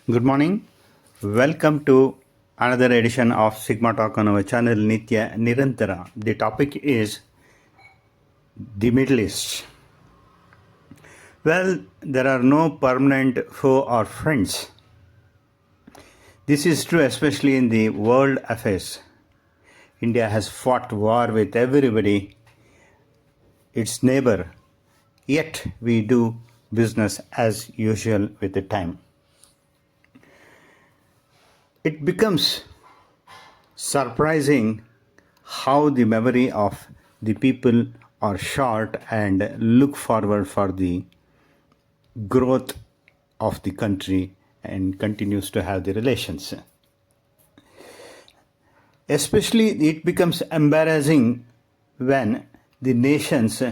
Good morning. Welcome to another edition of Sigma Talk on our channel Nitya Nirantara. The topic is the Middle East. Well, there are no permanent foe or friends. This is true especially in the world affairs. India has fought war with everybody, its neighbor, yet we do business as usual with the time. It becomes surprising how the memory of the people are short and look forward for the growth of the country and continues to have the relations. Especially it becomes embarrassing when the nations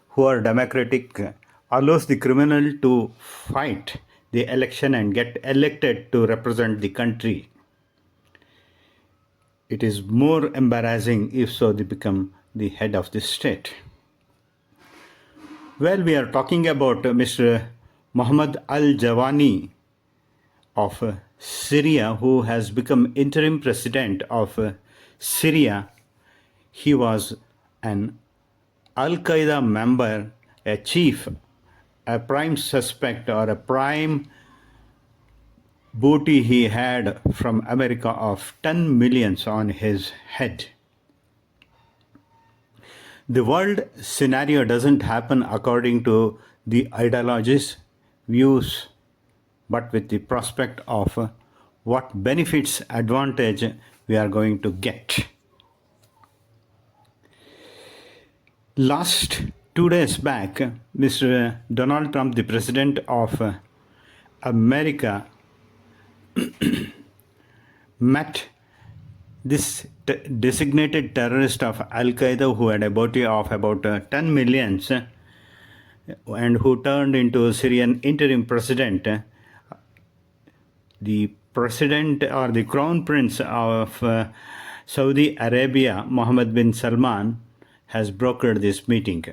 who are democratic allows the criminal to fight the election and get elected to represent the country. It is more embarrassing if so they become the head of the state. Well, we are talking about Mr. Mohammed Al Jawani of Syria, who has become interim president of Syria. He was an Al Qaeda member, a chief, a prime suspect, or a prime booty he had from America of 10 millions on his head. The world scenario doesn't happen according to the ideologies, views, but with the prospect of what benefits, advantage we are going to get. Last 2 days back, Mr. Donald Trump, the president of America, met this designated terrorist of Al Qaeda who had a booty of about 10 millions and who turned into Syrian interim president. The president or the crown prince of Saudi Arabia, Mohammed bin Salman, has brokered this meeting.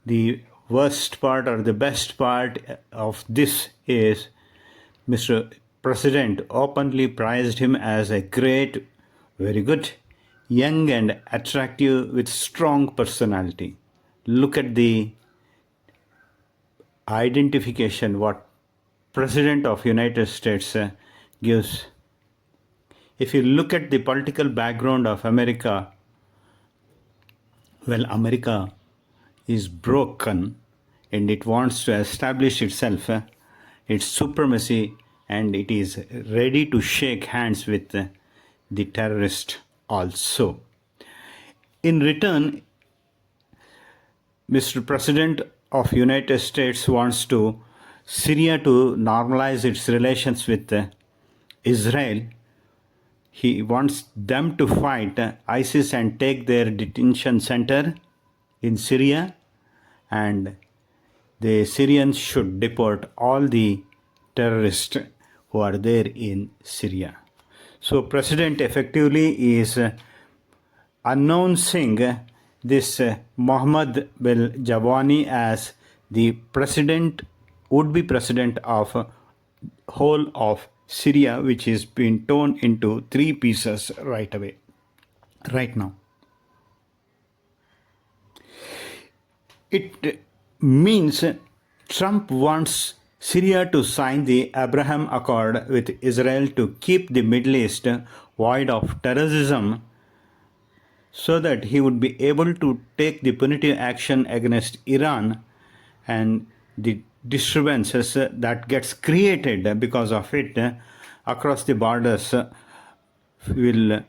The worst part or the best part of this is Mr. President openly praised him as a great, very good, young and attractive with strong personality. Look at the identification what President of United States gives. If you look at the political background of America, well, America is broken and it wants to establish itself, its supremacy, and it is ready to shake hands with the terrorist also. In return, Mr. President of United States wants to Syria to normalize its relations with Israel. He wants them to fight ISIS and take their detention center in Syria, and the Syrians should deport all the terrorists who are there in Syria. So President effectively is announcing this Mohammed bin Jawani as the president, would-be president of whole of Syria, which is being torn into 3 pieces right now. It means Trump wants Syria to sign the Abraham Accord with Israel to keep the Middle East void of terrorism so that he would be able to take the punitive action against Iran and the disturbances that gets created because of it across the borders will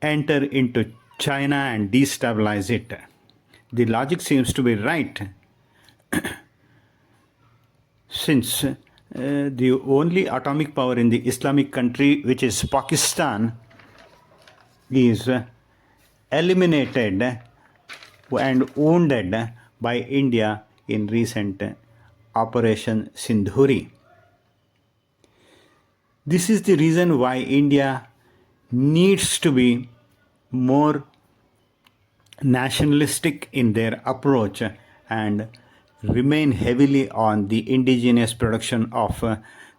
enter into China and destabilize it. The logic seems to be right since the only atomic power in the Islamic country, which is Pakistan, is eliminated and wounded by India in recent Operation Sindhuri. This is the reason why India needs to be more nationalistic in their approach and remain heavily on the indigenous production of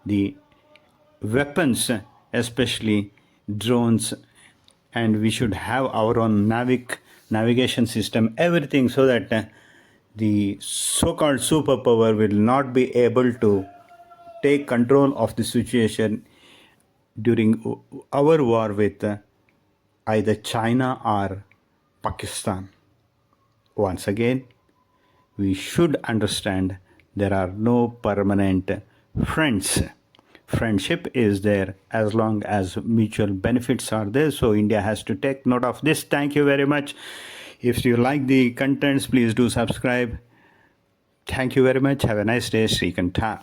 the weapons, especially drones, and we should have our own navigation system, everything, so that the so-called superpower will not be able to take control of the situation during our war with either China or Pakistan. Once again, we should understand there are no permanent friends. Friendship is there as long as mutual benefits are there. So India has to take note of this. Thank you very much. If you like the contents, please do subscribe. Thank you very much. Have a nice day. Srikanta.